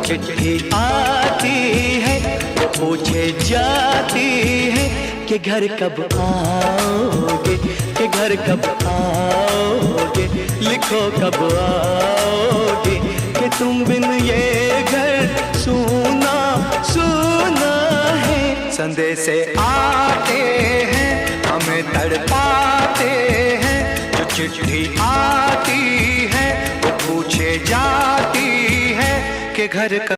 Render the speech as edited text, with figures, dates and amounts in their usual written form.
चिट्ठी आती है वो पूछे जाती है कि घर कब आओगे, कि घर कब आओगे, लिखो कब आओगे, कि तुम बिन ये घर सूना सूना है। संदेश आते हैं हमें तड़पाते हैं, जो चिट्ठी आती है वो पूछे जाती है कि घर कब